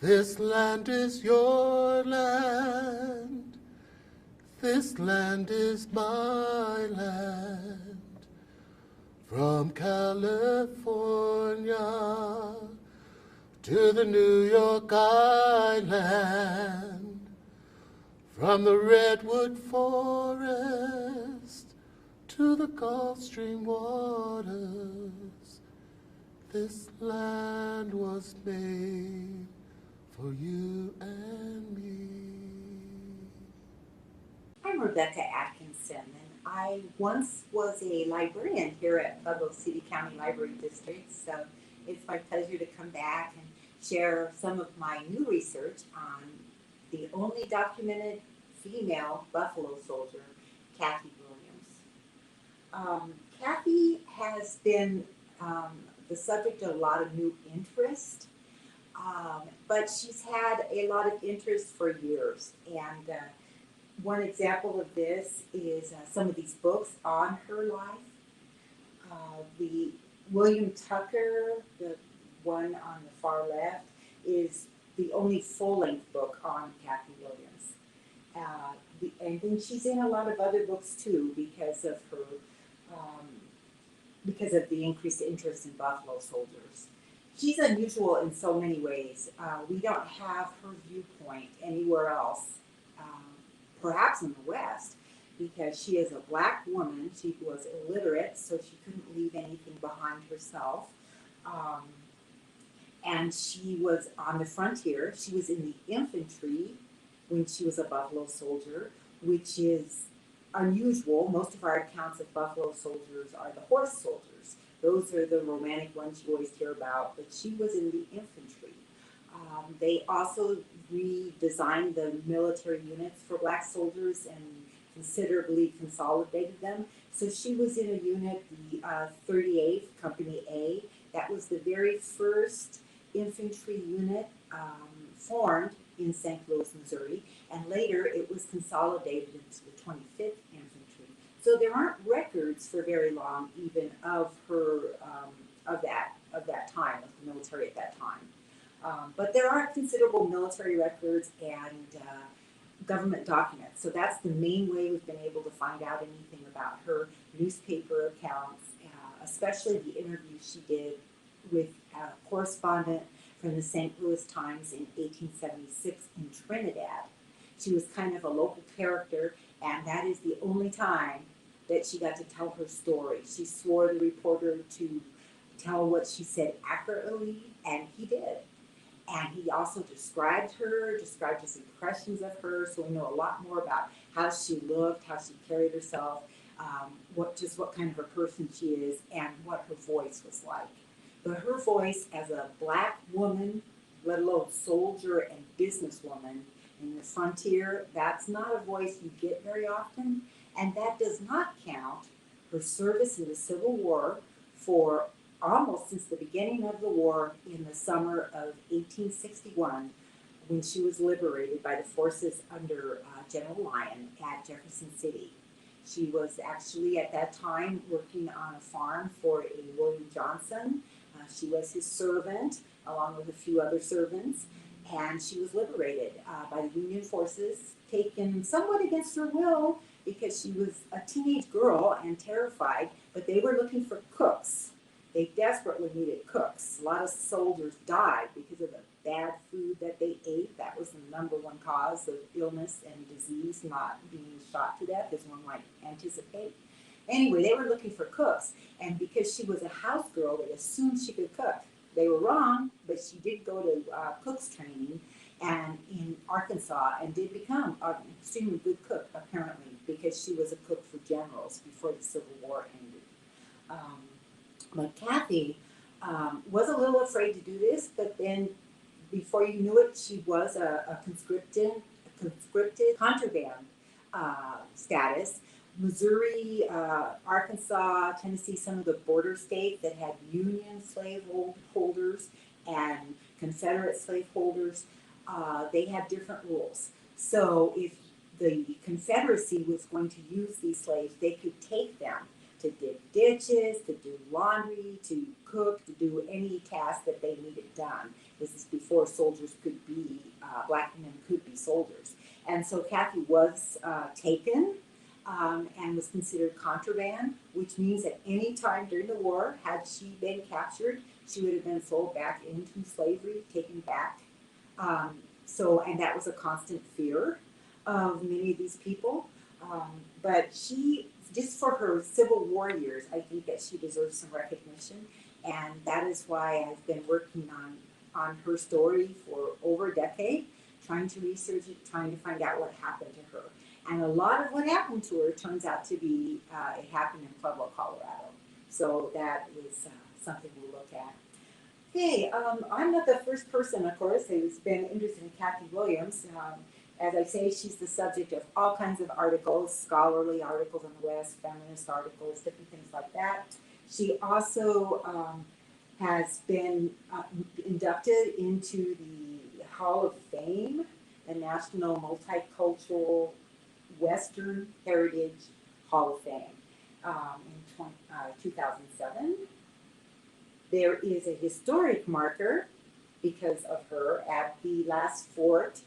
This land is your land. This land is my land. From California to the New York Island. From the redwood forest to the Gulf Stream waters, this land was made for you and me. I'm Rebecca Atkinson, and I once was a librarian here at Pueblo City County Library District, so it's my pleasure to come back and share some of my new research on the only documented female Buffalo soldier, Cathay Williams. Cathay has been the subject of a lot of new interest, but she's had a lot of interest for years. And one example of this is some of these books on her life. The William Tucker, the one on the far left, is the only full-length book on Cathay Williams. And then she's in a lot of other books too because of her, because of the increased interest in Buffalo soldiers. She's unusual in so many ways. We don't have her viewpoint anywhere else, perhaps in the West, because she is a black woman. She was illiterate, so she couldn't leave anything behind herself. And she was on the frontier. She was in the infantry when she was a Buffalo soldier, which is unusual. Most of our accounts of Buffalo soldiers are the horse soldiers. Those are the romantic ones you always hear about, but she was in the infantry. They also redesigned the military units for black soldiers and considerably consolidated them. So she was in a unit, the 38th Company A. That was the very first infantry unit formed in St. Louis, Missouri, and later it was consolidated into the 25th Infantry. So there aren't records for very long, even of her of that time, of the military at that time. But there are considerable military records and government documents. So that's the main way we've been able to find out anything about her. Newspaper accounts, especially the interview she did with a correspondent from the St. Louis Times in 1876 in Trinidad. She was kind of a local character, and that is the only time that she got to tell her story. She swore the reporter to tell what she said accurately, and he did. And he also described her, described his impressions of her, so we know a lot more about how she looked, how she carried herself, what kind of a person she is, and what her voice was like. But her voice as a black woman, let alone soldier and businesswoman in the frontier, that's not a voice you get very often. And that does not count her service in the Civil War for almost since the beginning of the war in the summer of 1861, when she was liberated by the forces under General Lyon at Jefferson City. She was actually at that time working on a farm for a William Johnson. She was his servant, along with a few other servants, and she was liberated by the Union forces, taken somewhat against her will because she was a teenage girl and terrified, but they were looking for cooks. They desperately needed cooks. A lot of soldiers died because of the bad food that they ate. That was the number one cause of illness and disease, not being shot to death, as one might anticipate. Anyway, they were looking for cooks, and because she was a house girl, they assumed she could cook. They were wrong, but she did go to cook's training and in Arkansas and did become an extremely good cook, apparently, because she was a cook for generals before the Civil War ended. But Cathay was a little afraid to do this, but then before you knew it, she was a conscripted contraband status. Missouri, Arkansas, Tennessee, some of the border states that had Union slaveholders and Confederate slaveholders, they had different rules. So if the Confederacy was going to use these slaves, they could take them to dig ditches, to do laundry, to cook, to do any task that they needed done. This is before soldiers could be, black men could be soldiers. And so Cathay was taken and was considered contraband, which means at any time during the war, had she been captured, she would have been sold back into slavery, taken back. And that was a constant fear of many of these people. But she, just for her Civil War years, I think that she deserves some recognition. And that is why I've been working on her story for over a decade, trying to research it, trying to find out what happened to her. And a lot of what happened to her turns out to be, it happened in Pueblo, Colorado. So that is something we'll look at. Okay, I'm not the first person, of course, who's been interested in Cathay Williams. As I say, she's the subject of all kinds of articles, scholarly articles on the West, feminist articles, different things like that. She also has been inducted into the Hall of Fame, the National Multicultural Western Heritage Hall of Fame in 2007. There is a historic marker because of her at the last fort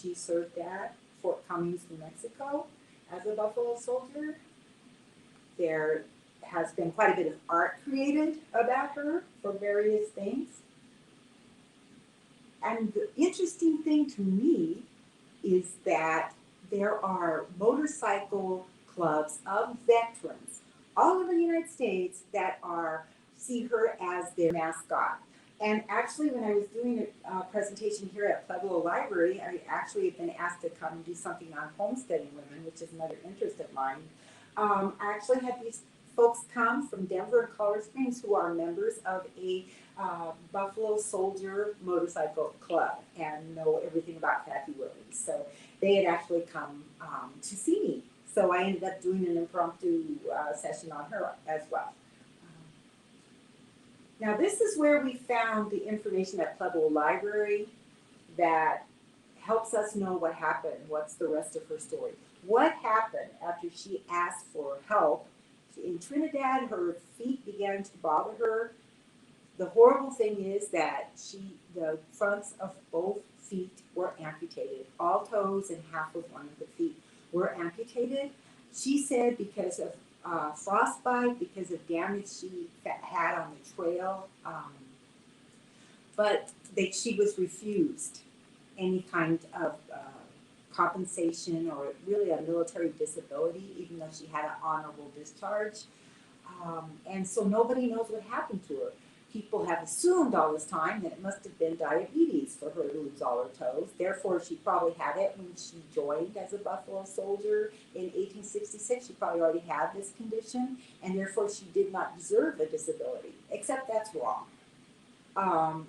she served at, Fort Cummings, New Mexico, as a Buffalo soldier. There has been quite a bit of art created about her for various things. And the interesting thing to me is that there are motorcycle clubs of veterans all over the United States that see her as their mascot. And actually, when I was doing a presentation here at Pueblo Library, I actually have been asked to come and do something on homesteading women, which is another interest of mine. I actually had these folks come from Denver and Colorado Springs who are members of a Buffalo Soldier motorcycle club and know everything about Cathay Williams. So they had actually come to see me. So I ended up doing an impromptu session on her as well. Now this is where we found the information at Pueblo Library that helps us know what happened, what's the rest of her story. What happened after she asked for help? In Trinidad, her feet began to bother her. The horrible thing is that the fronts of both feet were amputated. All toes and half of one of the feet were amputated. She said because of frostbite, because of damage she had on the trail, but she was refused any kind of compensation or really a military disability, even though she had an honorable discharge. And so nobody knows what happened to her. People have assumed all this time that it must have been diabetes for her to lose all her toes. Therefore, she probably had it when she joined as a Buffalo soldier in 1866. She probably already had this condition, and therefore she did not deserve a disability, except that's wrong. And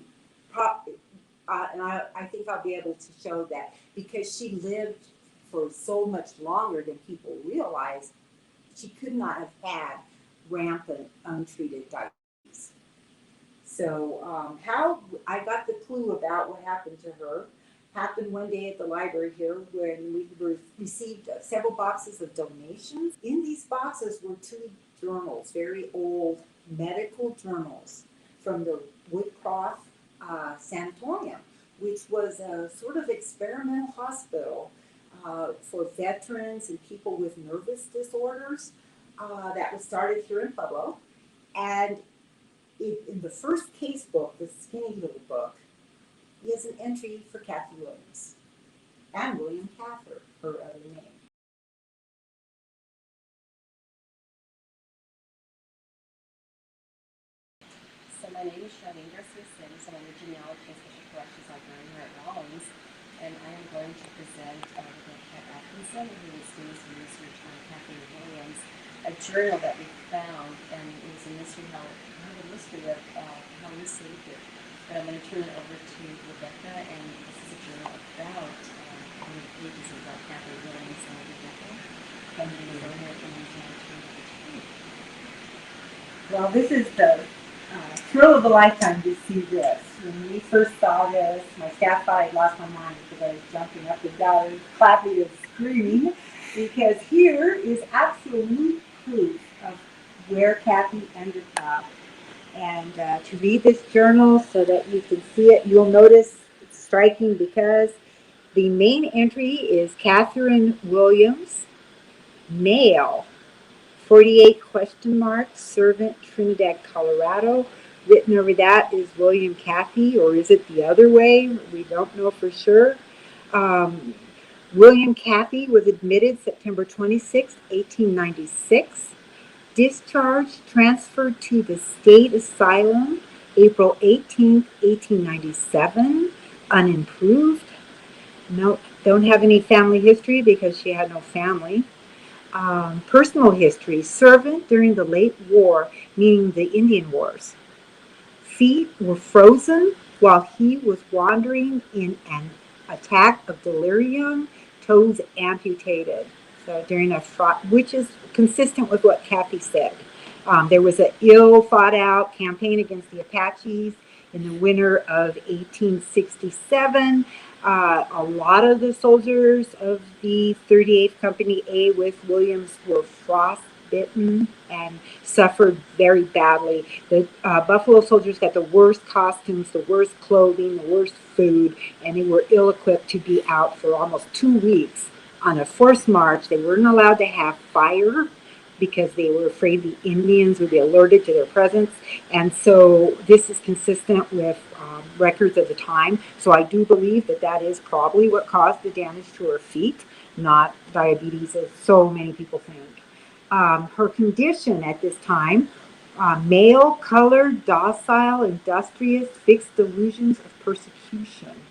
I think I'll be able to show that because she lived for so much longer than people realize, she could not have had rampant untreated diabetes. So how I got the clue about what happened to her happened one day at the library here when we received several boxes of donations. In these boxes were 2 journals, very old medical journals from the Woodcroft Sanatorium, which was a sort of experimental hospital for veterans and people with nervous disorders that was started here in Pueblo. And in the first case book, the skinny little book, is an entry for Cathay Williams and William Cathay, her other name. So my name is Charlene Garcia-Sims, and I'm a genealogy and special collections librarian here at Rawlings, and I am going to present Rebecca Atkinson, who is doing some research on Cathay Williams, a journal that we found, and it was a mystery of how we saved it. But I'm going to turn it over to Rebecca, and this is a journal about 100 pages about Cathay Williams. And Rebecca, come to go ahead and turn it over to you. Well, this is the thrill of a lifetime to see this. When we first saw this, my staff thought I lost my mind because I was jumping up and down and clapping and screaming, because here is absolute proof of where Cathay ended up And to read this journal so that you can see it, you'll notice it's striking because the main entry is Cathay Williams, male, 48 question mark, servant, Trinidad, Colorado. Written over that is William Cathay, or is it the other way? We don't know for sure. Um, William Cathay was admitted September 26, 1896. Discharged, transferred to the state asylum April 18, 1897. Unimproved. No, don't have any family history because she had no family. Personal history, servant during the late war, meaning the Indian Wars. Feet were frozen while he was wandering in an attack of delirium, toes amputated. So during a fraud, which is consistent with what Kathy said. There was an ill thought out campaign against the Apaches in the winter of 1867. A lot of the soldiers of the 38th Company A with Williams were frostbitten and suffered very badly. The Buffalo soldiers got the worst costumes, the worst clothing, the worst food, and they were ill equipped to be out for almost 2 weeks on a forced march. They weren't allowed to have fire because they were afraid the Indians would be alerted to their presence. And so this is consistent with records of the time. So I do believe that that is probably what caused the damage to her feet, not diabetes, as so many people think. Her condition at this time, male, colored, docile, industrious, fixed delusions of persecution.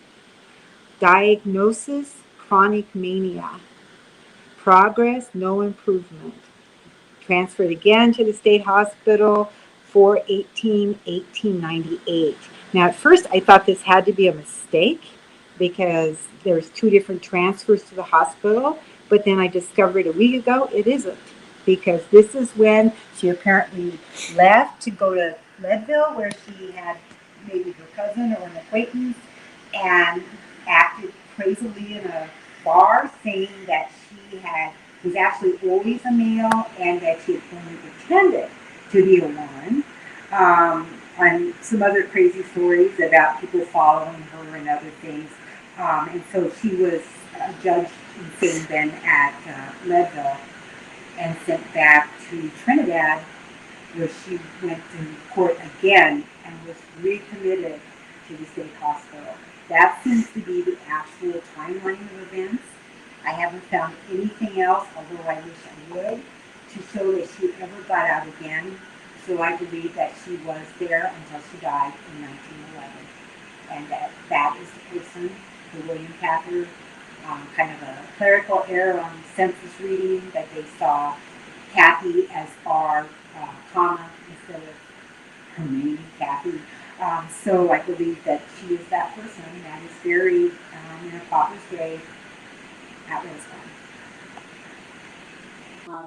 Diagnosis, chronic mania. Progress, no improvement. Transferred again to the state hospital 4/18/1898. Now, at first, I thought this had to be a mistake because there's two different transfers to the hospital, but then I discovered a week ago it isn't, because this is when she apparently left to go to Leadville, where she had maybe her cousin or an acquaintance, and acted crazily in a bar, saying that she had was actually always a male and that she had only pretended to be a woman. And some other crazy stories about people following her and other things. And so she was judged insane then at Leadville and sent back to Trinidad, where she went to court again and was recommitted to the state hospital. That seems to be the actual timeline of events. I haven't found anything else, although I wish I would, to show that she ever got out again. So I believe that she was there until she died in 1911. And that is the person, the William Cathay, kind of a clerical error on census reading, that they saw Kathy as R, comma, instead of her name, Kathy. So I believe that she is that person that is buried in her father's grave at Roselawn.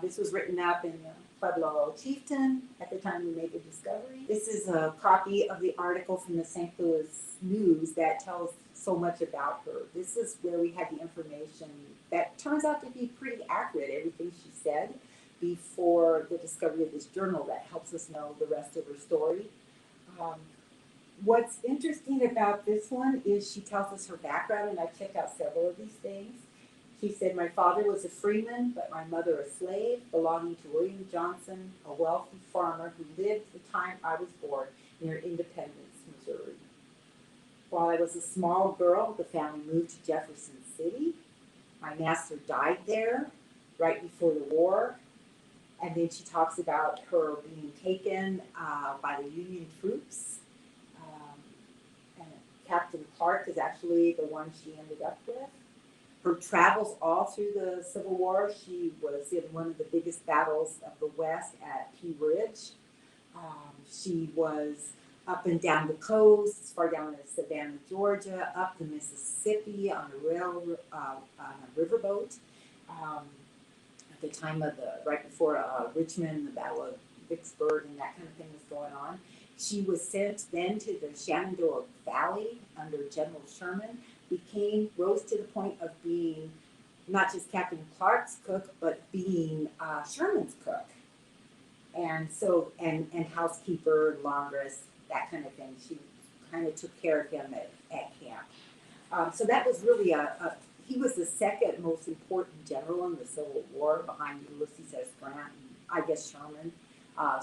This was written up in the Pueblo Chieftain at the time we made the discovery. This is a copy of the article from the St. Louis News that tells so much about her. This is where we had the information that turns out to be pretty accurate, everything she said before the discovery of this journal that helps us know the rest of her story. What's interesting about this one is she tells us her background, and I've checked out several of these things. She said, my father was a freeman, but my mother a slave, belonging to William Johnson, a wealthy farmer who lived the time I was born near Independence, Missouri. While I was a small girl, the family moved to Jefferson City. My master died there right before the war. And then she talks about her being taken by the Union troops. And Captain Clark is actually the one she ended up with. Her travels all through the Civil War. She was in one of the biggest battles of the West at Pea Ridge. She was up and down the coast, as far down as Savannah, Georgia, up the Mississippi on a riverboat. At the time of right before Richmond, the Battle of Vicksburg, and that kind of thing was going on. She was sent then to the Shenandoah Valley under General Sherman, rose to the point of being not just Captain Clark's cook, but being Sherman's cook. And so, and housekeeper, laundress, that kind of thing. She kind of took care of him at camp. So that was really he was the second most important general in the Civil War behind Ulysses S. Grant and I guess Sherman.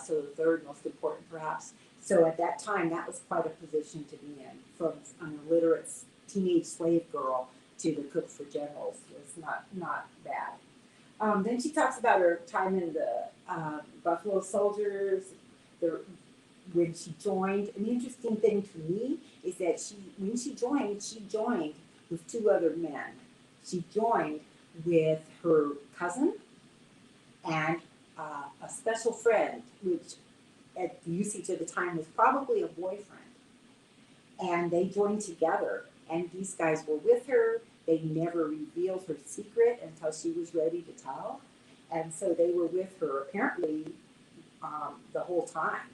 So the third most important perhaps. So at that time, that was quite a position to be in. From an illiterate teenage slave girl to the cook for generals was not bad. Then she talks about her time in the Buffalo Soldiers, when she joined. An interesting thing to me is that when she joined with two other men. She joined with her cousin and a special friend, which at the usage of the time was probably a boyfriend. And they joined together, and these guys were with her. They never revealed her secret until she was ready to tell. And so they were with her apparently the whole time.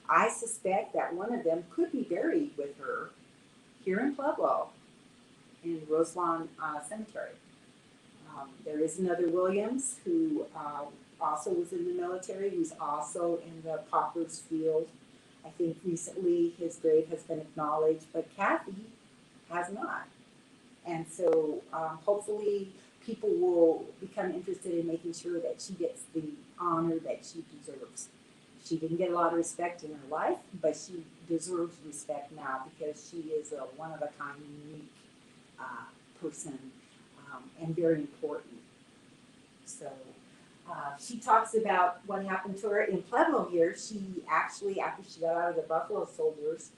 I suspect that one of them could be buried with her here in Pueblo, in Roselawn Cemetery. There is another Williams who also was in the military, who's also in the Paupers field. I think recently his grave has been acknowledged, but Cathay has not. And so hopefully people will become interested in making sure that she gets the honor that she deserves. She didn't get a lot of respect in her life, but she deserves respect now because she is a one-of-a-kind, unique person and very important. So she talks about what happened to her in Pueblo here. She actually, after she got out of the Buffalo Soldiers,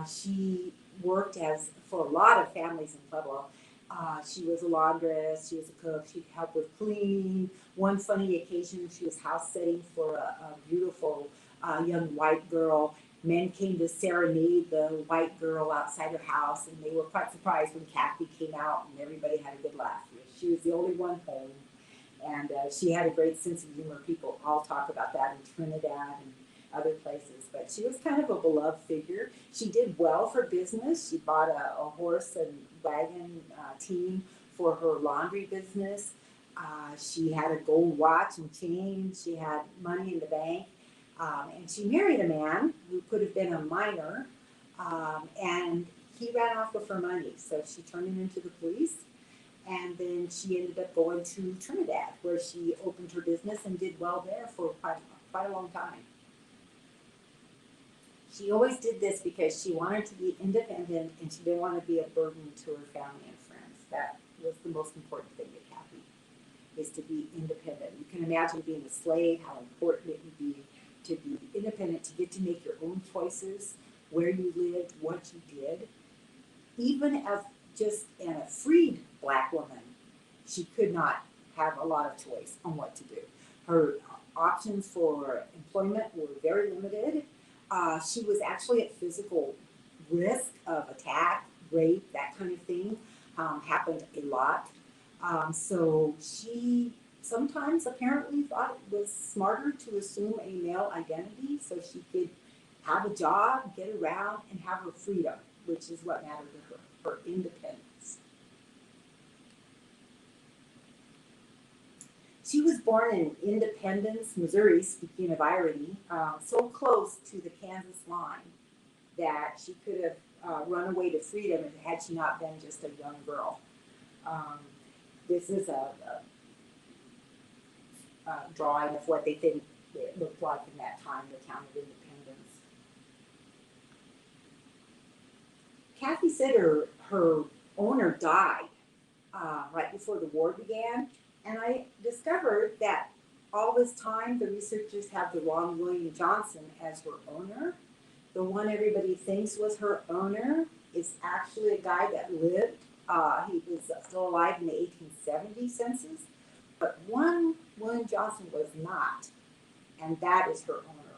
she worked for a lot of families in Pueblo. She was a laundress, she was a cook, she'd help with cleaning. One funny occasion, she was house sitting for a beautiful young white girl. Men came to serenade the white girl outside her house, and they were quite surprised when Cathay came out, and everybody had a good laugh. She was the only one home, and she had a great sense of humor. People all talk about that in Trinidad and other places, but she was kind of a beloved figure. She did well for business. She bought a horse and wagon team for her laundry business. She had a gold watch and chain. She had money in the bank. And she married a man who could have been a minor, and he ran off with her money. So she turned him into the police, and then she ended up going to Trinidad, where she opened her business and did well there for quite a long time. She always did this because she wanted to be independent, and she didn't want to be a burden to her family and friends. That was the most important thing to Cathay, is to be independent. You can imagine being a slave, how important it would be to be independent, to get to make your own choices, where you lived, what you did. Even as just a freed black woman, she could not have a lot of choice on what to do. Her options for employment were very limited. She was actually at physical risk of attack, rape, that kind of thing happened a lot. So she sometimes apparently thought it was smarter to assume a male identity so she could have a job, get around, and have her freedom, which is what mattered to her independence. She was born in Independence, Missouri, speaking of irony, so close to the Kansas line that she could have run away to freedom had she not been just a young girl. This is a drawing of what they think it looked like in that time, the town of Independence. Cathay said her owner died right before the war began, and I discovered that all this time the researchers have the wrong William Johnson as her owner. The one everybody thinks was her owner is actually a guy that lived. He was still alive in the 1870 census, but one William Johnson was not, and that is her owner.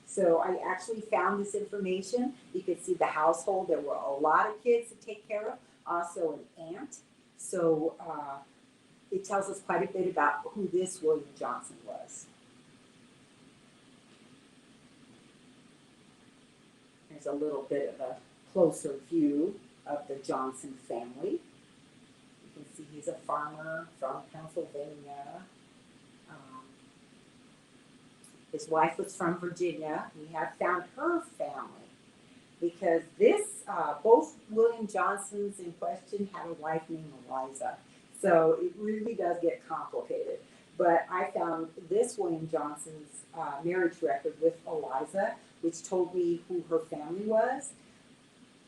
So I actually found this information. You could see the household. There were a lot of kids to take care of, also an aunt. So it tells us quite a bit about who this William Johnson was. There's a little bit of a closer view of the Johnson family. You can see he's a farmer from Pennsylvania. His wife was from Virginia. We have found her family because both William Johnsons in question had a wife named Eliza. So it really does get complicated. But I found this William Johnson's marriage record with Eliza, which told me who her family was.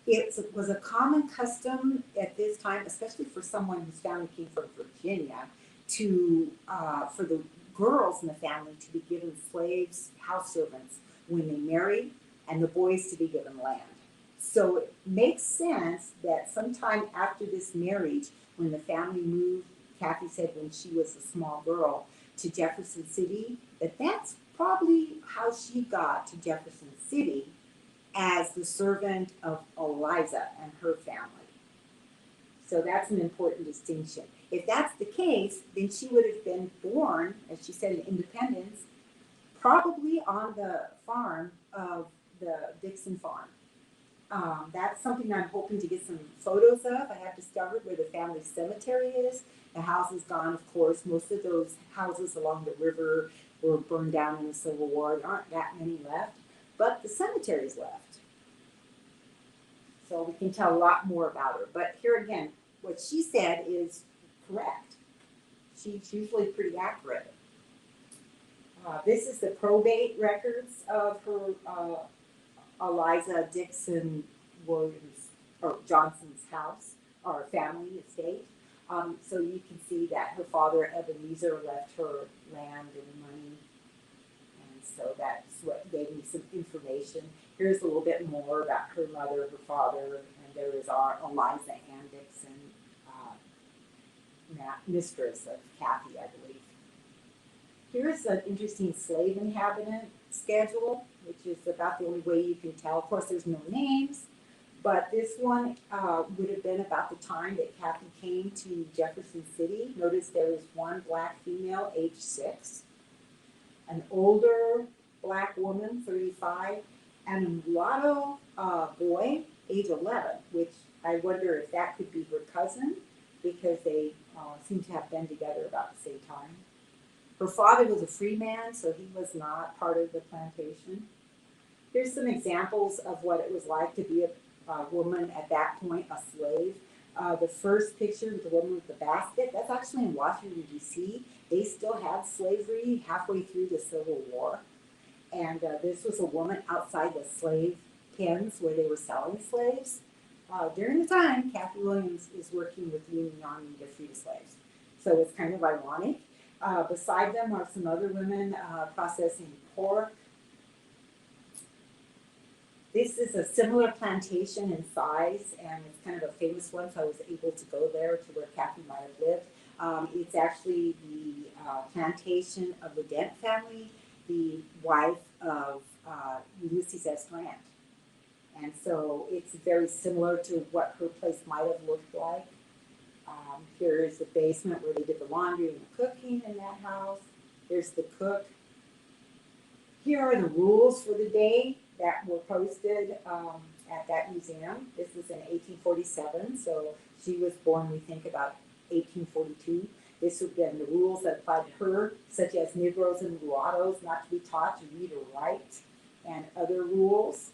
It was a common custom at this time, especially for someone whose family came from Virginia, for the girls in the family to be given slaves, house servants, when they married, and the boys to be given land. So it makes sense that sometime after this marriage, when the family moved, Cathay said when she was a small girl, to Jefferson City, that's probably how she got to Jefferson City as the servant of Eliza and her family. So that's an important distinction. If that's the case, then she would have been born, as she said, in Independence, probably on the farm of the Dixon farm. That's something I'm hoping to get some photos of. I have discovered where the family cemetery is. The house is gone, of course. Most of those houses along the river were burned down in the Civil War. There aren't that many left, but the cemetery is left. So we can tell a lot more about her. But here again, what she said is correct. She's usually pretty accurate. This is the probate records of her Eliza Dixon Williams or Johnson's house or family estate. So you can see that her father Ebenezer left her land and money, and so that's what gave me some information. Here's a little bit more about her mother, her father, and there is our Eliza Ann Dixon, mistress of Cathay, I believe. Here's an interesting slave inhabitant schedule, which is about the only way you can tell. Of course, there's no names, but this one would have been about the time that Cathay came to Jefferson City. Notice there is one black female, age 6, an older black woman, 35, and a mulatto boy, age 11, which I wonder if that could be her cousin, because they seem to have been together about the same time. Her father was a free man, so he was not part of the plantation. Here's some examples of what it was like to be a woman at that point, a slave. The first picture with the woman with the basket, that's actually in Washington, D.C. They still had slavery halfway through the Civil War. And this was a woman outside the slave pens where they were selling slaves. During the time, Cathay Williams is working with the Union Army to free the slaves. So it's kind of ironic. Beside them are some other women processing pork. This is a similar plantation in size, and it's kind of a famous one, so I was able to go there to where Cathay might have lived. It's actually the plantation of the Dent family, the wife of Ulysses S. Grant. And so it's very similar to what her place might have looked like. Here is the basement where they did the laundry and the cooking in that house. There's the cook. Here are the rules for the day that were posted at that museum. This is in 1847, so she was born, we think, about 1842. This would have been the rules that applied to her, such as Negroes and mulattoes not to be taught to read or write, and other rules.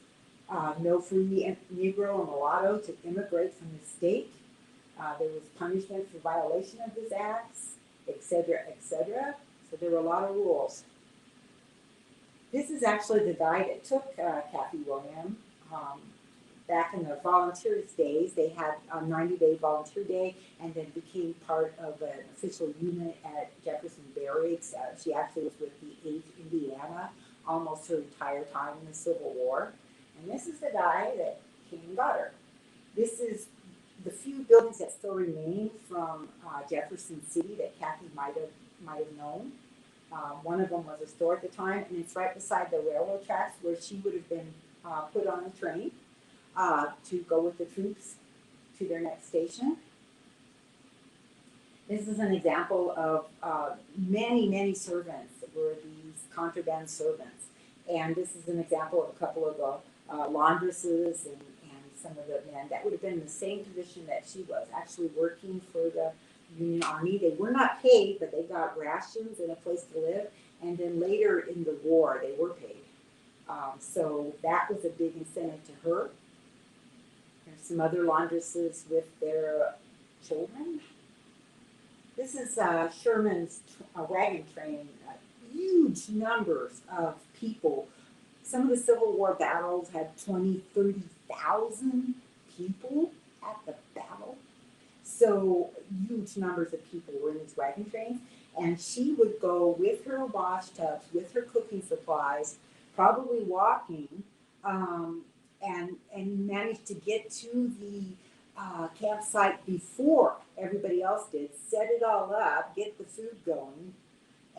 No free Negro or mulatto to immigrate from the state. There was punishment for violation of these acts, etc., etc. So there were a lot of rules. This is actually the guy that took Cathay Williams. Back in the volunteers days, they had a 90-day volunteer day and then became part of an official unit at Jefferson Barracks. She actually was with the 8th Indiana almost her entire time in the Civil War. And this is the guy that came and got her. This is the few buildings that still remain from Jefferson City that Cathay might have known. One of them was a store at the time, and it's right beside the railroad tracks where she would have been put on a train to go with the troops to their next station. This is an example of many, many servants that were these contraband servants. And this is an example of a couple of the laundresses and some of the men that would have been in the same position that she was, actually working for the Union Army. They were not paid, but they got rations and a place to live. And then later in the war, they were paid. So that was a big incentive to her. There's some other laundresses with their children. This is Sherman's wagon train. Huge numbers of people. Some of the Civil War battles had 20, 30,000 people at the battle. So huge numbers of people were in these wagon trains. And she would go with her wash tubs, with her cooking supplies, probably walking, and managed to get to the campsite before everybody else did, set it all up, get the food going,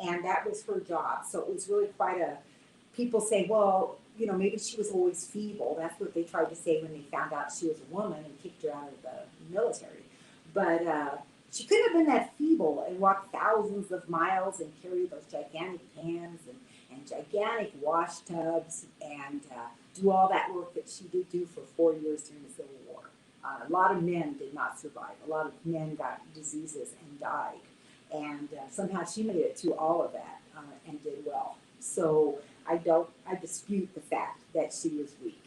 and that was her job. So it was really quite a, people say, well, you know, maybe she was always feeble. That's what they tried to say when they found out she was a woman and kicked her out of the military. But she couldn't have been that feeble and walk thousands of miles and carry those gigantic pans and gigantic wash tubs and do all that work that she did do for 4 years during the Civil War. A lot of men did not survive. A lot of men got diseases and died. And somehow she made it through all of that and did well. So I dispute the fact that she was weak.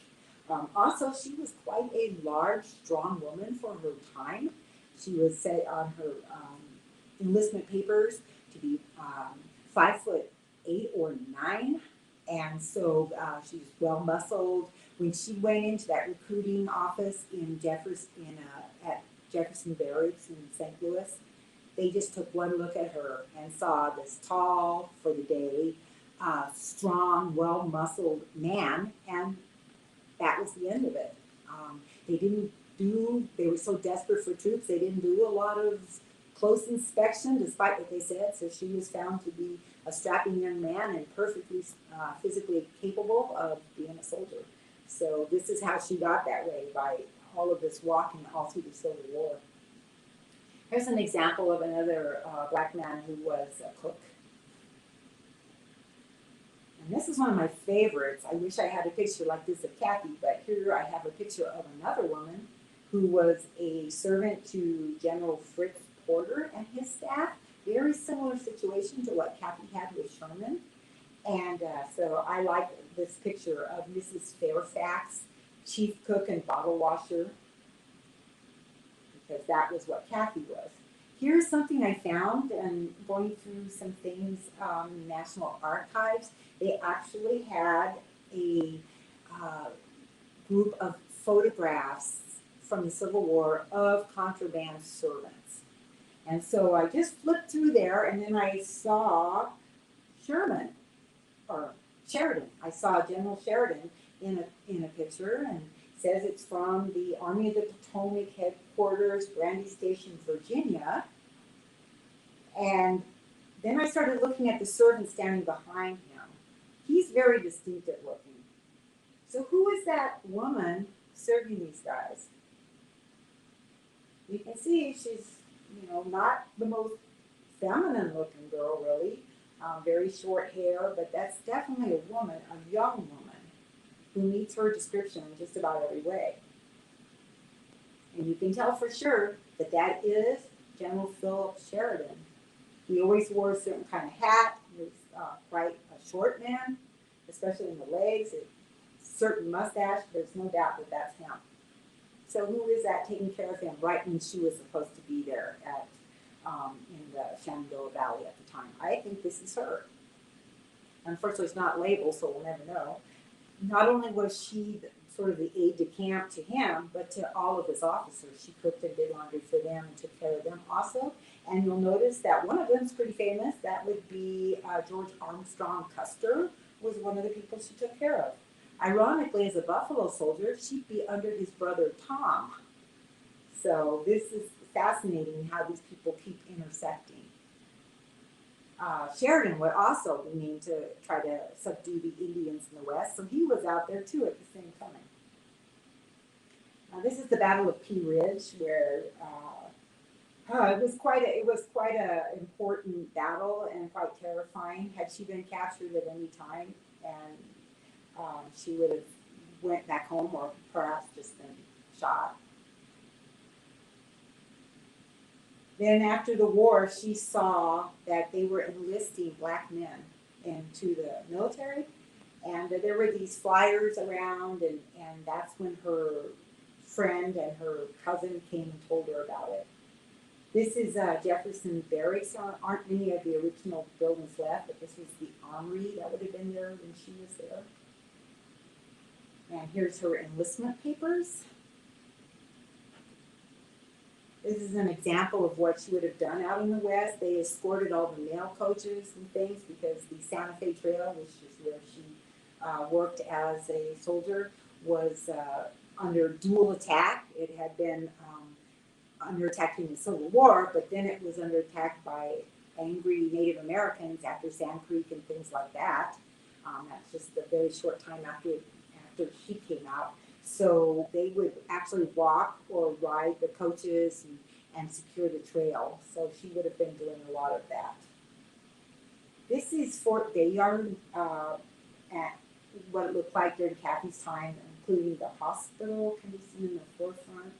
Also, she was quite a large, strong woman for her time. She was said on her enlistment papers to be 5'8" or 9, and so she was well muscled. When she went into that recruiting office in at Jefferson Barracks in St. Louis, they just took one look at her and saw this tall, for the day, strong, well muscled man, and that was the end of it. They were so desperate for troops, they didn't do a lot of close inspection, despite what they said. So she was found to be a strapping young man and perfectly physically capable of being a soldier. So this is how she got that way, by all of this walking all through the Civil War. Here's an example of another black man who was a cook. And this is one of my favorites. I wish I had a picture like this of Kathy, but here I have a picture of another woman who was a servant to General Fritz Porter and his staff. Very similar situation to what Kathy had with Sherman. And so I like this picture of Mrs. Fairfax, chief cook and bottle washer, because that was what Kathy was. Here's something I found, and going through some things in National Archives. They actually had a group of photographs from the Civil War of contraband servants. And so I just flipped through there, and then I saw Sheridan. I saw General Sheridan in a picture, and says it's from the Army of the Potomac headquarters, Brandy Station, Virginia. And then I started looking at the servant standing behind him. He's very distinctive looking. So who is that woman serving these guys? You can see she's, not the most feminine looking girl, really. Very short hair, but that's definitely a woman, a young woman, who meets her description in just about every way. And you can tell for sure that that is General Philip Sheridan. He always wore a certain kind of hat. He was quite a short man, especially in the legs. A certain mustache. There's no doubt that that's him. So who is that taking care of him right when she was supposed to be there in the Shenandoah Valley at the time? I think this is her. Unfortunately, it's not labeled, so we'll never know. Not only was she sort of the aide-de-camp to him, but to all of his officers. She cooked and did laundry for them and took care of them also. And you'll notice that one of them is pretty famous. That would be George Armstrong Custer, was one of the people she took care of. Ironically, as a Buffalo soldier, she'd be under his brother Tom. So this is fascinating how these people keep intersecting. Sheridan would also be named to try to subdue the Indians in the West, so he was out there too at the same time. This is the Battle of Pea Ridge, where it was quite a important battle and quite terrifying. Had she been captured at any time, and she would have went back home or perhaps just been shot. Then after the war, she saw that they were enlisting black men into the military, and there were these flyers around, and that's when her friend and her cousin came and told her about it. This is Jefferson Barracks. Aren't any of the original buildings left, but this was the armory that would have been there when she was there. And here's her enlistment papers. This is an example of what she would have done out in the West. They escorted all the mail coaches and things because the Santa Fe Trail, which is where she worked as a soldier, was under dual attack. It had been under attack in the Civil War, but then it was under attack by angry Native Americans after Sand Creek and things like that. That's just a very short time after she came out. So they would actually walk or ride the coaches and secure the trail. So she would have been doing a lot of that. This is Fort Bayard at what it looked like during Cathy's time, including the hospital can be seen in the forefront,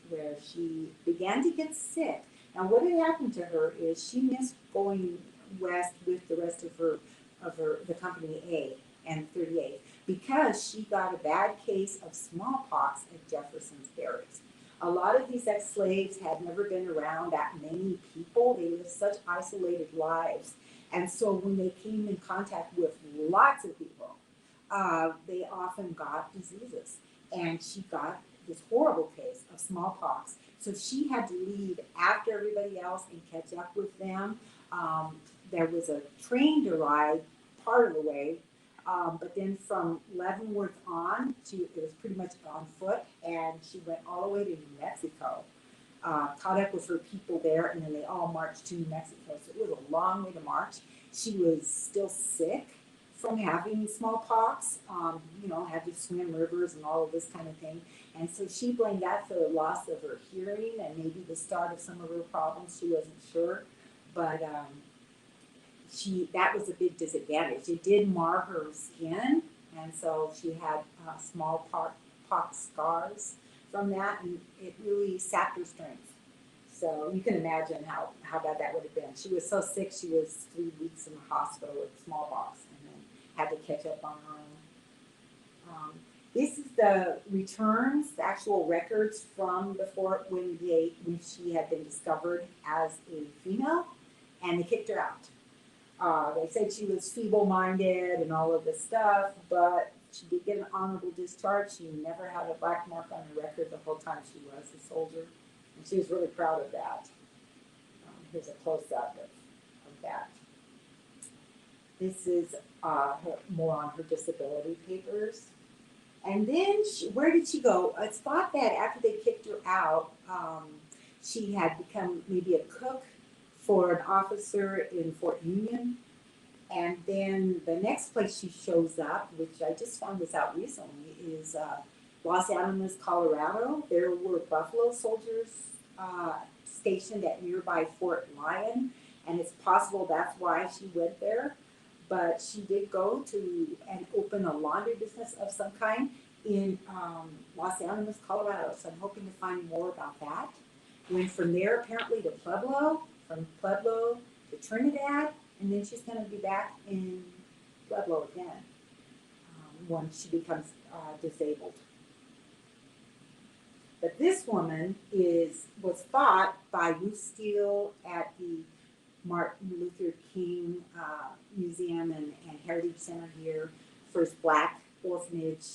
where she began to get sick. Now, what had happened to her is she missed going west with the rest of the Company A and 38th because she got a bad case of smallpox at Jefferson's Barracks. A lot of these ex-slaves had never been around that many people. They lived such isolated lives. And so when they came in contact with lots of people, they often got diseases. And she got this horrible case of smallpox. So she had to leave after everybody else and catch up with them. There was a train to ride part of the way, but then from Leavenworth on, it was pretty much on foot, and she went all the way to New Mexico, caught up with her people there, and then they all marched to New Mexico. So it was a long way to march. She was still sick from having smallpox, had to swim rivers and all of this kind of thing. And so she blamed that for the loss of her hearing and maybe the start of some of her problems. She wasn't sure, but that was a big disadvantage. It did mar her skin, and so she had smallpox scars from that, and it really sapped her strength. So you can imagine how bad that would have been. She was so sick, she was 3 weeks in the hospital with smallpox, and then had to catch up on her own. This is the returns, the actual records from the fort when she had been discovered as a female, and they kicked her out. They said she was feeble-minded and all of this stuff, but she did get an honorable discharge. She never had a black mark on her record the whole time she was a soldier, and she was really proud of that. Here's a close-up of that. This is more on her disability papers. And then, where did she go? It's thought that after they kicked her out, she had become maybe a cook for an officer in Fort Union. And then the next place she shows up, which I just found this out recently, is Los Alamos, Colorado. There were Buffalo soldiers stationed at nearby Fort Lyon, and it's possible that's why she went there. But she did go to and open a laundry business of some kind in Los Alamos, Colorado. So I'm hoping to find more about that. Went from there apparently to Pueblo, from Pueblo to Trinidad, and then she's going to be back in Pueblo again once she becomes disabled. But this woman was thought by Ruth Steele at the Martin Luther King Museum and Heritage Center here, first black orphanage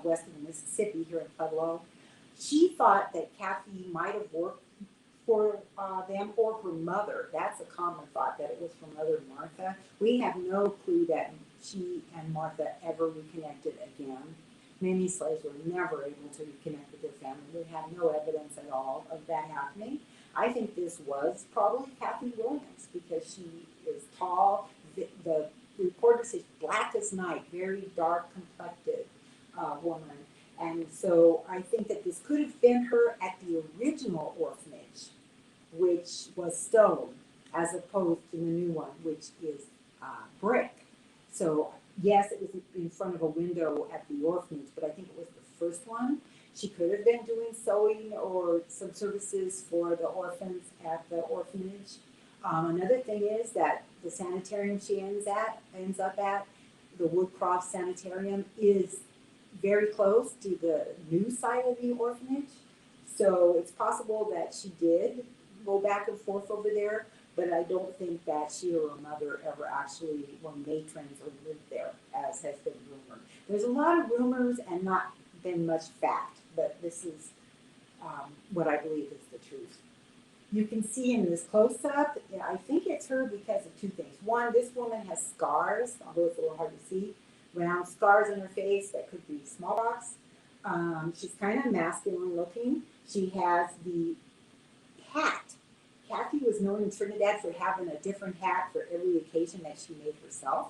west of the Mississippi here in Pueblo. She thought that Cathy might have worked for them or her mother. That's a common thought, that it was her mother, Martha. We have no clue that she and Martha ever reconnected again. Many slaves were never able to reconnect with their family. We have no evidence at all of that happening. I think this was probably Cathay Williams because she is tall. The reporter says black as night, very dark complected woman. And so I think that this could have been her at the original orphanage, which was stone, as opposed to the new one, which is brick. So yes, it was in front of a window at the orphanage, but I think it was the first one. She could have been doing sewing or some services for the orphans at the orphanage. Another thing is that the sanitarium she ends up at, the Woodcroft Sanitarium, is very close to the new site of the orphanage. So it's possible that she did go back and forth over there, but I don't think that she or her mother ever actually were matrons or lived there, as has been rumored. There's a lot of rumors and not been much fact, but this is what I believe is the truth. You can see in this close-up, I think it's her because of two things. One, this woman has scars, although it's a little hard to see, round scars on her face that could be smallpox. She's kind of masculine looking. She has the hat. Cathay was known in Trinidad for having a different hat for every occasion that she made herself.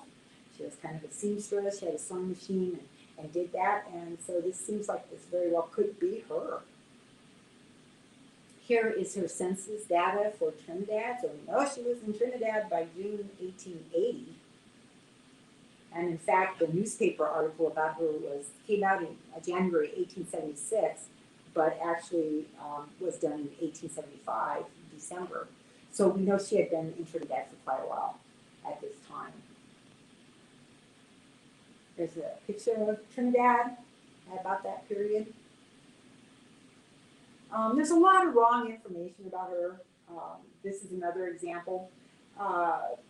She was kind of a seamstress. She had a sewing machine and did that. And so this seems like this very well could be her. Here is her census data for Trinidad. So we know she was in Trinidad by June 1880. And in fact, the newspaper article about her came out in January 1876, but actually was done in 1875, December. So we know she had been in Trinidad for quite a while at this time. There's a picture of Trinidad at about that period. There's a lot of wrong information about her. This is another example.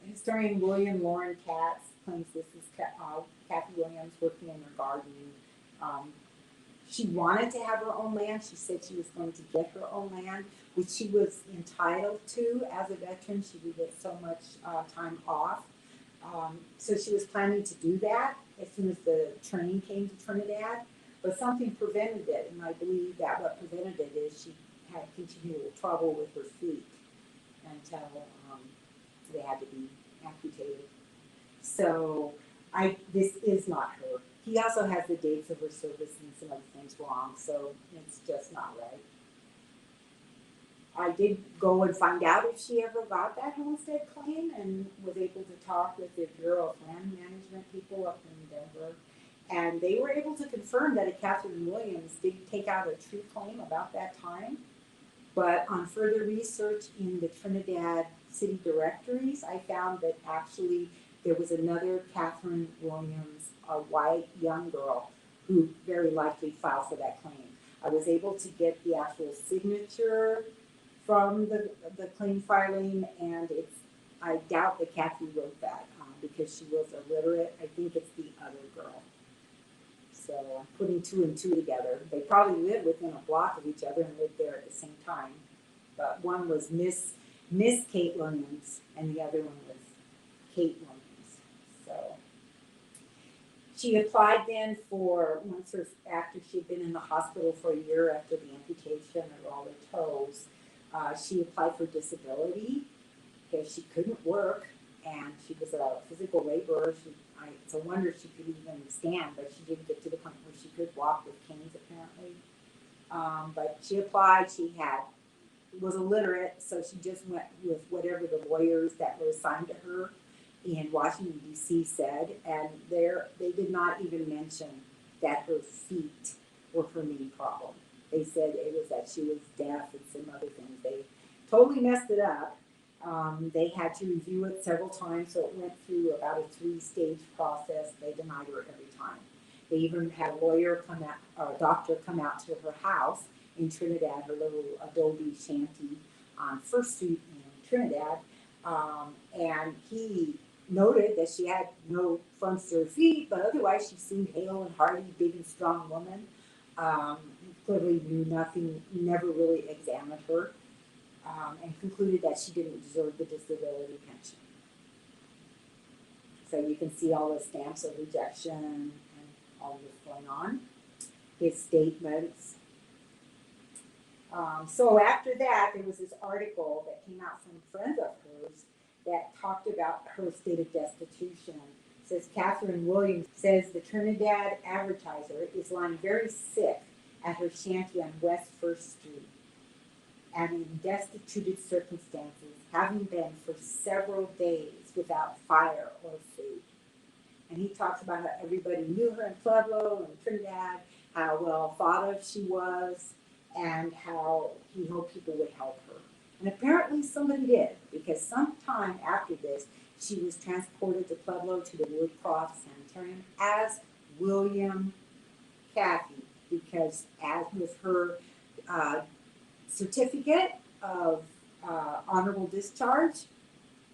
Historian William Loren Katz claims this is Cathay Williams working in her garden. She wanted to have her own land. She said she was going to get her own land, which she was entitled to as a veteran. She would get so much time off. So she was planning to do that as soon as the train came to Trinidad. But something prevented it, and I believe that what prevented it is she had continual trouble with her feet until they had to be amputated. So this is not her. He also has the dates of her service and some other things wrong, so it's just not right. I did go and find out if she ever got that homestead claim and was able to talk with the Bureau of Land Management people up in Denver. And they were able to confirm that a Catherine Williams did take out a true claim about that time. But on further research in the Trinidad city directories, I found that actually there was another Catherine Williams, a white young girl, who very likely filed for that claim. I was able to get the actual signature from the claim filing, and I doubt that Cathay wrote that because she was illiterate. I think it's the other girl. So I'm putting two and two together. They probably lived within a block of each other and lived there at the same time. But one was Miss Kate Williams, and the other one was Kate Williams. So she applied then for, after she'd been in the hospital for a year after the amputation of all her toes, she applied for disability because she couldn't work, and she was a physical laborer. It's a wonder she could even stand, but she didn't get to the point where she could walk with canes apparently. But she applied. She was illiterate, so she just went with whatever the lawyers that were assigned to her in Washington, D.C. said, and they did not even mention that her feet were her main problem. They said it was that she was deaf and some other things. They totally messed it up. They had to review it several times, so it went through about a 3-stage process. They denied her every time. They even had a doctor come out to her house in Trinidad, her little adobe shanty on First Street in Trinidad, and he noted that she had no fronts to her feet, but otherwise she seemed hale and hearty, big and strong woman. Clearly knew nothing, never really examined her. And concluded that she didn't deserve the disability pension. So you can see all the stamps of rejection and all this going on. His statements. So after that, there was this article that came out from friends of hers that talked about her state of destitution. It says, Catherine Williams says the Trinidad Advertiser is lying very sick at her shanty on West First Street, and in destituted circumstances, having been for several days without fire or food. And he talks about how everybody knew her in Pueblo and Trinidad, how well thought of she was, and how he hoped people would help her. And apparently somebody did, because sometime after this, she was transported to Pueblo to the Woodcroft Sanitarium as William Cathay, because as with her certificate of honorable discharge,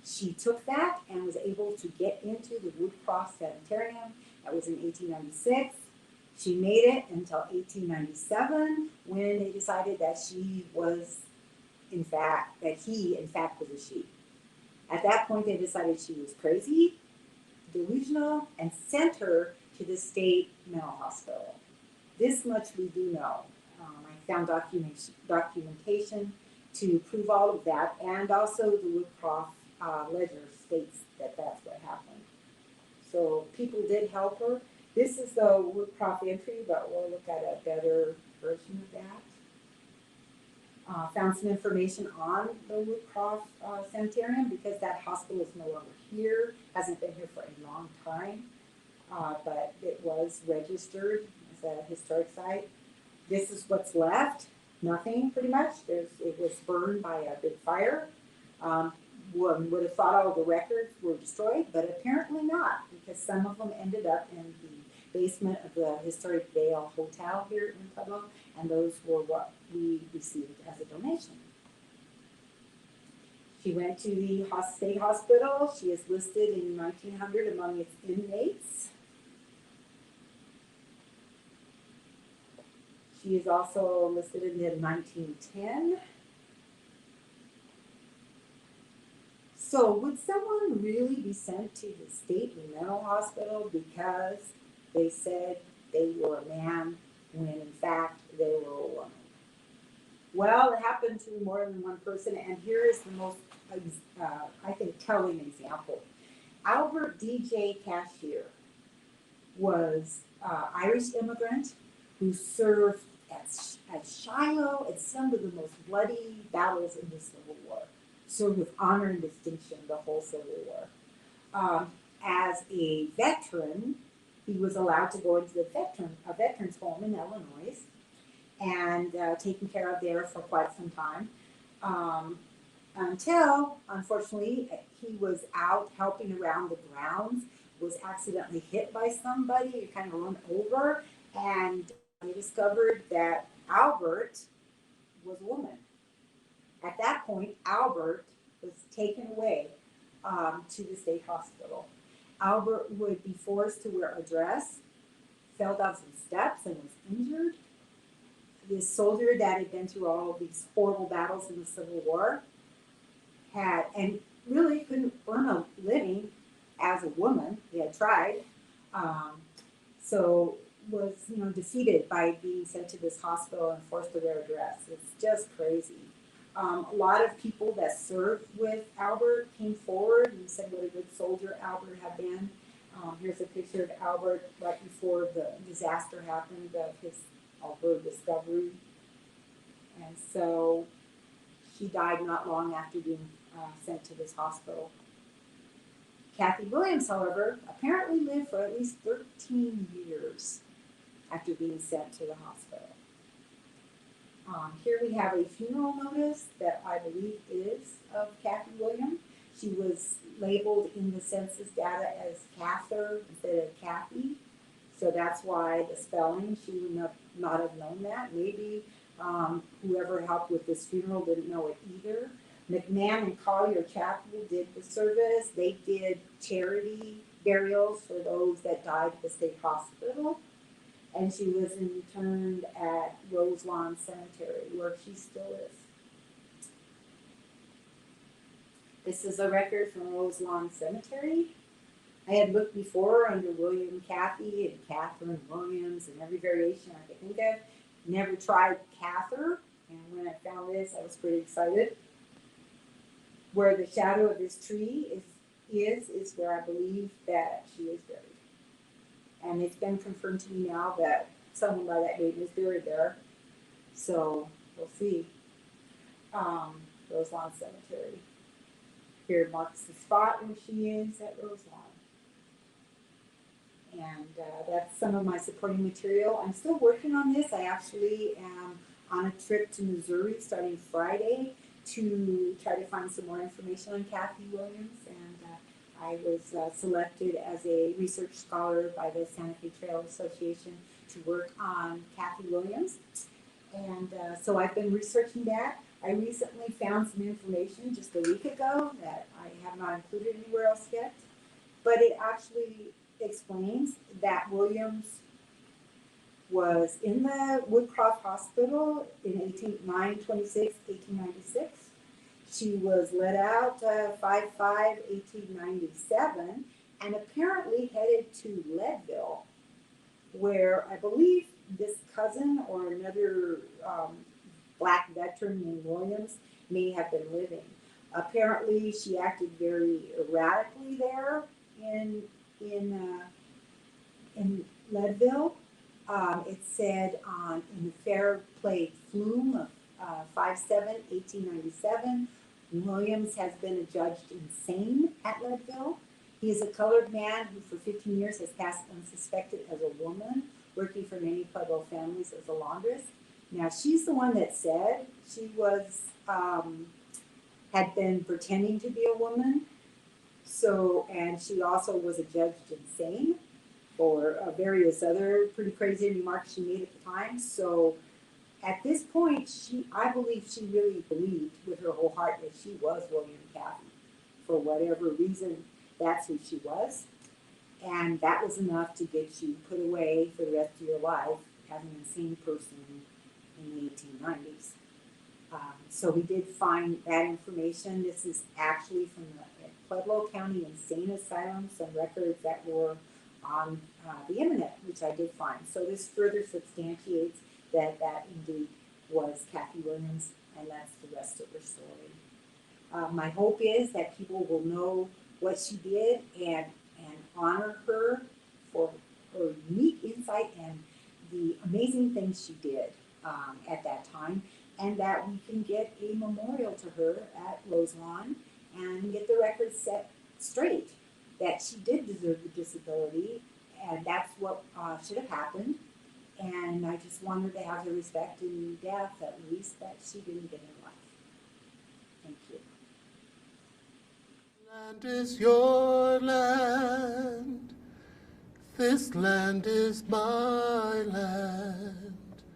she took that and was able to get into the Woodcroft Sanitarium. That was in 1896. She made it until 1897 when they decided that she was, that he, in fact, was a she. At that point, they decided she was crazy, delusional, and sent her to the state mental hospital. This much we do know. I found documentation to prove all of that, and also the Woodcroft ledger states that that's what happened. So people did help her. This is the Woodcroft entry, but we'll look at a better version of that. Found some information on the Woodcroft Sanitarium, because that hospital is no longer here, hasn't been here for a long time, but it was registered as a historic site. This is what's left, nothing pretty much. It was burned by a big fire. One would have thought all the records were destroyed, but apparently not, because some of them ended up in the basement of the historic Vale Hotel here in Pueblo, and those were what we received as a donation. She went to the state hospital. She is listed in 1900 among its inmates. She is also listed in 1910. So would someone really be sent to the state mental hospital because they said they were a man when in fact they were a woman? Well, it happened to more than one person, and here is the most, I think, telling example. Albert D.J. Cashier was an Irish immigrant who served at Shiloh and some of the most bloody battles in the Civil War. Served with honor and distinction the whole Civil War. As a veteran, he was allowed to go into a veterans home in Illinois and taken care of there for quite some time. Until, unfortunately, he was out helping around the grounds, was accidentally hit by somebody, kind of run over, and they discovered that Albert was a woman. At that point, Albert was taken away to the state hospital. Albert would be forced to wear a dress, fell down some steps and was injured. This soldier that had been through all of these horrible battles in the Civil War and really couldn't earn a living as a woman. He had tried. So was defeated by being sent to this hospital and forced to wear a dress. It's just crazy. A lot of people that served with Albert came forward and said what a good soldier Albert had been. Here's a picture of Albert right before the disaster happened of her discovery. And so she died not long after being sent to this hospital. Cathay Williams, however, apparently lived for at least 13 years after being sent to the hospital. Here we have a funeral notice that I believe is of Cathay Williams. She was labeled in the census data as Cather instead of Cathy. So that's why the spelling, she would not have known that. Maybe whoever helped with this funeral didn't know it either. McMahon and Collier Chapel did the service. They did charity burials for those that died at the state hospital. And she was interned at Roselawn Cemetery, where she still is. This is a record from Roselawn Cemetery. I had looked before under William Cathay and Catherine Williams and every variation I could think of. Never tried Cather, and when I found this, I was pretty excited. Where the shadow of this tree is where I believe that she is buried. And it's been confirmed to me now that someone by that name is buried there. So we'll see. Roselawn Cemetery. Here marks the spot where she is at Roselawn. And that's some of my supporting material. I'm still working on this. I actually am on a trip to Missouri starting Friday to try to find some more information on Cathay Williams. And I was selected as a research scholar by the Santa Fe Trail Association to work on Cathay Williams. And so I've been researching that. I recently found some information just a week ago that I have not included anywhere else yet. But it actually explains that Williams was in the Woodcroft Hospital in 1896. She was let out 5/5/1897 and apparently headed to Leadville, where I believe this cousin or another black veteran named Williams may have been living. Apparently, she acted very erratically there in Leadville. It said in the Fair Play Flume of 5/7/1897, Williams has been adjudged insane at Leadville. He is a colored man who for 15 years has passed unsuspected as a woman, working for many Pueblo families as a laundress. Now, she's the one that said she was, had been pretending to be a woman. So, and she also was adjudged insane for various other pretty crazy remarks she made at the time. So, at this point, I believe she really believed with her whole heart that she was William Cathay. For whatever reason, that's who she was. And that was enough to get you put away for the rest of your life as an insane person in the 1890s. So we did find that information. This is actually from the Pueblo County Insane Asylum, some records that were on the internet, which I did find. So this further substantiates that indeed was Cathay Williams, and that's the rest of her story. My hope is that people will know what she did and honor her for her unique insight and the amazing things she did at that time, and that we can get a memorial to her at Roselawn and get the record set straight that she did deserve the disability, and that's what should have happened. And I just want her to have the respect in death, at least, that she didn't get in life. Thank you. Land is your land. This land is my land.